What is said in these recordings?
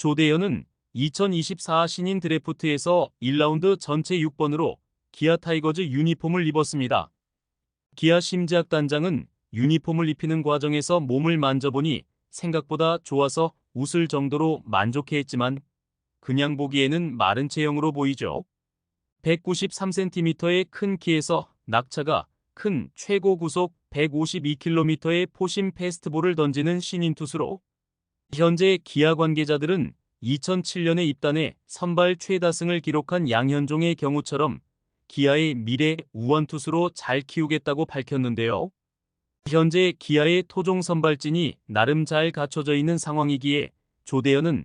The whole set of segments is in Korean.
조대현은 2024 신인 드래프트에서 1라운드 전체 6번으로 기아 타이거즈 유니폼을 입었습니다. 기아 심재학 단장은 유니폼을 입히는 과정에서 몸을 만져보니 생각보다 좋아서 웃을 정도로 만족해했지만 그냥 보기에는 마른 체형으로 보이죠. 193cm의 큰 키에서 낙차가 큰 최고 구속 152km의 포심 패스트볼을 던지는 신인 투수로 현재 기아 관계자들은 2007년에 입단해 선발 최다승을 기록한 양현종의 경우처럼 기아의 미래 우원 투수로 잘 키우겠다고 밝혔는데요. 현재 기아의 토종 선발진이 나름 잘 갖춰져 있는 상황이기에 조대현은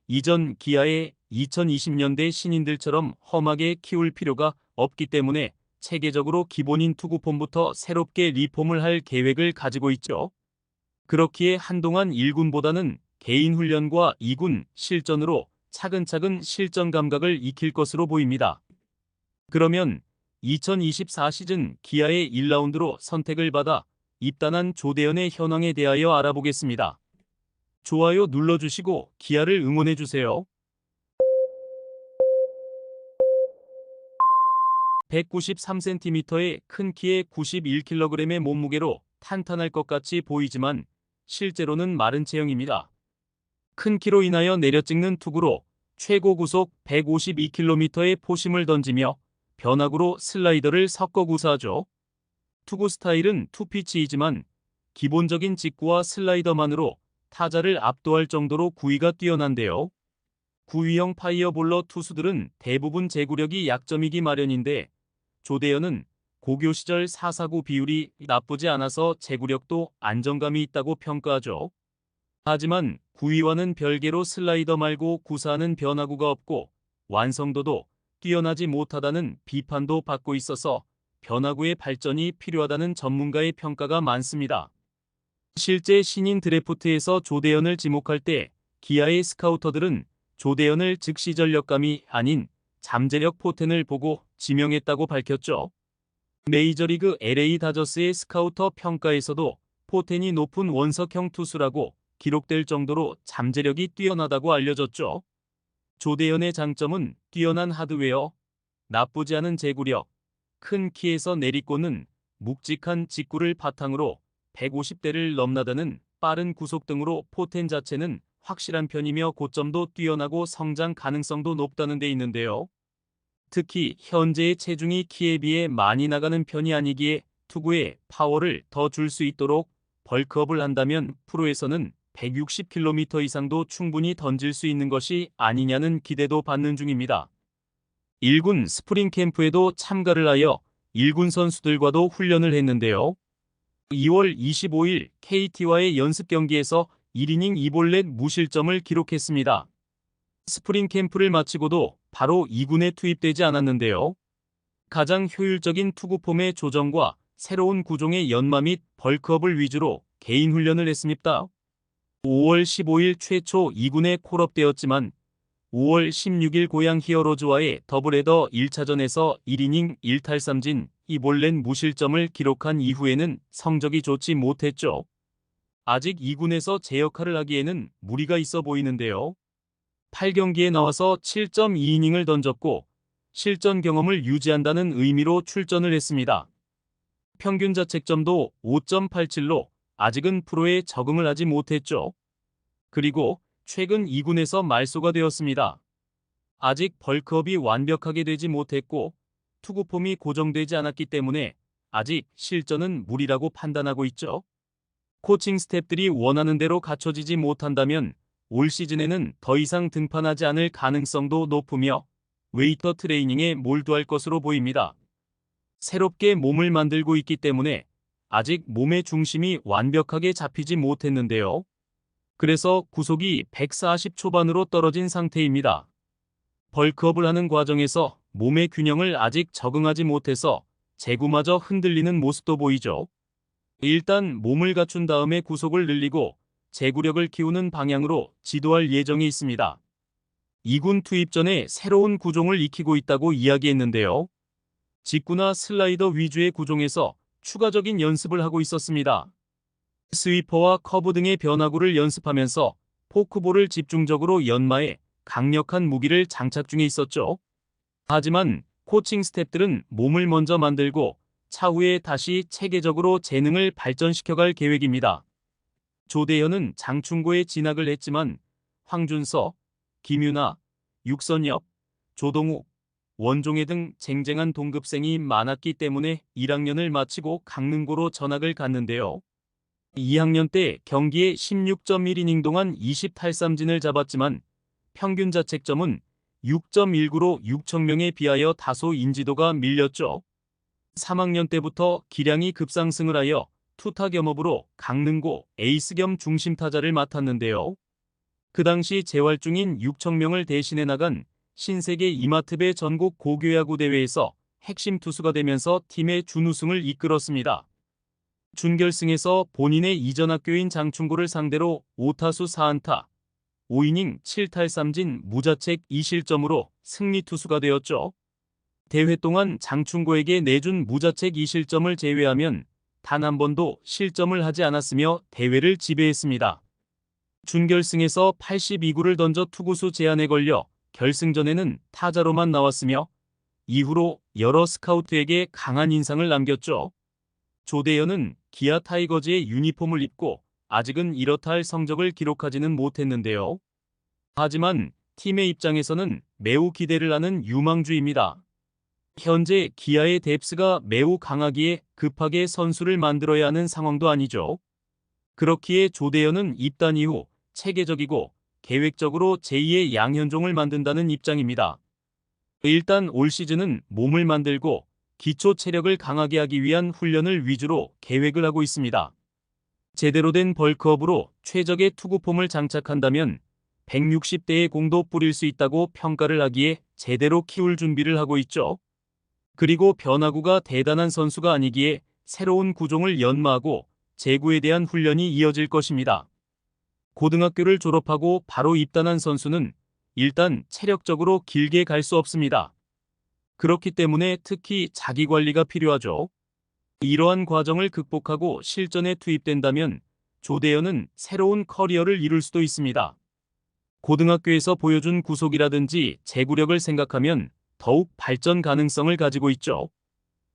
이전 기아의 2020년대 신인들처럼 험하게 키울 필요가 없기 때문에 체계적으로 기본인 투구폼부터 새롭게 리폼을 할 계획을 가지고 있죠. 그렇기에 한동안 1군보다는 개인 훈련과 2군 실전으로 차근차근 실전 감각을 익힐 것으로 보입니다. 그러면 2024 시즌 기아의 1라운드로 선택을 받아 입단한 조대현의 현황에 대하여 알아보겠습니다. 좋아요 눌러주시고 기아를 응원해주세요. 193cm의 큰 키에 91kg의 몸무게로 탄탄할 것 같이 보이지만 실제로는 마른 체형입니다. 큰 키로 인하여 내려찍는 투구로 최고 구속 152km의 포심을 던지며 변화구로 슬라이더를 섞어 구사하죠. 투구 스타일은 투피치이지만 기본적인 직구와 슬라이더만으로 타자를 압도할 정도로 구위가 뛰어난데요. 구위형 파이어볼러 투수들은 대부분 제구력이 약점이기 마련인데 조대현은 고교 시절 4사구 비율이 나쁘지 않아서 제구력도 안정감이 있다고 평가하죠. 하지만 구위와는 별개로 슬라이더 말고 구사하는 변화구가 없고 완성도도 뛰어나지 못하다는 비판도 받고 있어서 변화구의 발전이 필요하다는 전문가의 평가가 많습니다. 실제 신인 드래프트에서 조대현을 지목할 때 기아의 스카우터들은 조대현을 즉시 전력감이 아닌 잠재력 포텐을 보고 지명했다고 밝혔죠. 메이저리그 LA 다저스의 스카우터 평가에서도 포텐이 높은 원석형 투수라고 기록될 정도로 잠재력이 뛰어나다고 알려졌죠. 조대현의 장점은 뛰어난 하드웨어, 나쁘지 않은 제구력, 큰 키에서 내리꽂는 묵직한 직구를 바탕으로 150대를 넘나드는 빠른 구속 등으로 포텐 자체는 확실한 편이며 고점도 뛰어나고 성장 가능성도 높다는 데 있는데요. 특히 현재의 체중이 키에 비해 많이 나가는 편이 아니기에 투구에 파워를 더 줄 수 있도록 벌크업을 한다면 프로에서는 160km 이상도 충분히 던질 수 있는 것이 아니냐는 기대도 받는 중입니다. 1군 스프링 캠프에도 참가를 하여 1군 선수들과도 훈련을 했는데요. 2월 25일 KT와의 연습 경기에서 1이닝 2볼넷 무실점을 기록했습니다. 스프링 캠프를 마치고도 바로 2군에 투입되지 않았는데요. 가장 효율적인 투구폼의 조정과 새로운 구종의 연마 및 벌크업을 위주로 개인 훈련을 했습니다. 5월 15일 최초 2군에 콜업되었지만 5월 16일 고양 히어로즈와의 더블헤더 1차전에서 1이닝 1탈삼진 2볼넷 무실점을 기록한 이후에는 성적이 좋지 못했죠. 아직 2군에서 제 역할을 하기에는 무리가 있어 보이는데요. 8경기에 나와서 7.2이닝을 던졌고 실전 경험을 유지한다는 의미로 출전을 했습니다. 평균 자책점도 5.87로 아직은 프로에 적응을 하지 못했죠. 그리고 최근 2군에서 말소가 되었습니다. 아직 벌크업이 완벽하게 되지 못했고 투구폼이 고정되지 않았기 때문에 아직 실전은 무리라고 판단하고 있죠. 코칭 스태프들이 원하는 대로 갖춰지지 못한다면 올 시즌에는 더 이상 등판하지 않을 가능성도 높으며 웨이터 트레이닝에 몰두할 것으로 보입니다. 새롭게 몸을 만들고 있기 때문에 아직 몸의 중심이 완벽하게 잡히지 못했는데요. 그래서 구속이 140 초반으로 떨어진 상태입니다. 벌크업을 하는 과정에서 몸의 균형을 아직 적응하지 못해서 제구마저 흔들리는 모습도 보이죠. 일단 몸을 갖춘 다음에 구속을 늘리고 제구력을 키우는 방향으로 지도할 예정이 있습니다. 2군 투입 전에 새로운 구종을 익히고 있다고 이야기했는데요. 직구나 슬라이더 위주의 구종에서 추가적인 연습을 하고 있었습니다. 스위퍼와 커브 등의 변화구를 연습하면서 포크볼을 집중적으로 연마해 강력한 무기를 장착 중에 있었죠. 하지만 코칭 스태프들은 몸을 먼저 만들고 차후에 다시 체계적으로 재능을 발전시켜갈 계획입니다. 조대현은 장충고에 진학을 했지만 황준서, 김유나, 육선엽, 조동욱, 원종혜 등 쟁쟁한 동급생이 많았기 때문에 1학년을 마치고 강릉고로 전학을 갔는데요. 2학년 때 경기에 16.1이닝 동안 20탈삼진을 잡았지만 평균 자책점은 6.19로 6천명에 비하여 다소 인지도가 밀렸죠. 3학년 때부터 기량이 급상승을 하여 투타 겸업으로 강릉고 에이스 겸 중심 타자를 맡았는데요. 그 당시 재활 중인 6천명을 대신해 나간 신세계 이마트배 전국 고교야구 대회에서 핵심 투수가 되면서 팀의 준우승을 이끌었습니다. 준결승에서 본인의 이전 학교인 장충고를 상대로 5타수 4안타, 5이닝 7탈삼진 무자책 2실점으로 승리 투수가 되었죠. 대회 동안 장충고에게 내준 무자책 2실점을 제외하면 단 한 번도 실점을 하지 않았으며 대회를 지배했습니다. 준결승에서 82구를 던져 투구수 제한에 걸려 결승전에는 타자로만 나왔으며 이후로 여러 스카우트에게 강한 인상을 남겼죠. 조대현은 기아 타이거즈의 유니폼을 입고 아직은 이렇다 할 성적을 기록하지는 못했는데요. 하지만 팀의 입장에서는 매우 기대를 하는 유망주입니다. 현재 기아의 뎁스가 매우 강하기에 급하게 선수를 만들어야 하는 상황도 아니죠. 그렇기에 조대현은 입단 이후 체계적이고 계획적으로 제2의 양현종을 만든다는 입장입니다. 일단 올 시즌은 몸을 만들고 기초 체력을 강하게 하기 위한 훈련을 위주로 계획을 하고 있습니다. 제대로 된 벌크업으로 최적의 투구폼을 장착한다면 160대의 공도 뿌릴 수 있다고 평가를 하기에 제대로 키울 준비를 하고 있죠. 그리고 변화구가 대단한 선수가 아니기에 새로운 구종을 연마하고 제구에 대한 훈련이 이어질 것입니다. 고등학교를 졸업하고 바로 입단한 선수는 일단 체력적으로 길게 갈 수 없습니다. 그렇기 때문에 특히 자기관리가 필요하죠. 이러한 과정을 극복하고 실전에 투입된다면 조대현은 새로운 커리어를 이룰 수도 있습니다. 고등학교에서 보여준 구속이라든지 제구력을 생각하면 더욱 발전 가능성을 가지고 있죠.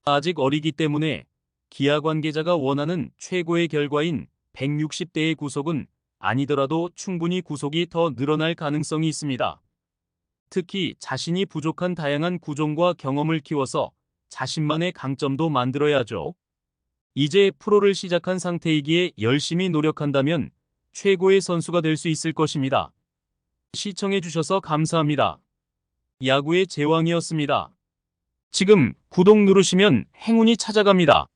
아직 어리기 때문에 기아 관계자가 원하는 최고의 결과인 160대의 구속은 아니더라도 충분히 구속이 더 늘어날 가능성이 있습니다. 특히 자신이 부족한 다양한 구종과 경험을 키워서 자신만의 강점도 만들어야죠. 이제 프로를 시작한 상태이기에 열심히 노력한다면 최고의 선수가 될 수 있을 것입니다. 시청해주셔서 감사합니다. 야구의 제왕이었습니다. 지금 구독 누르시면 행운이 찾아갑니다.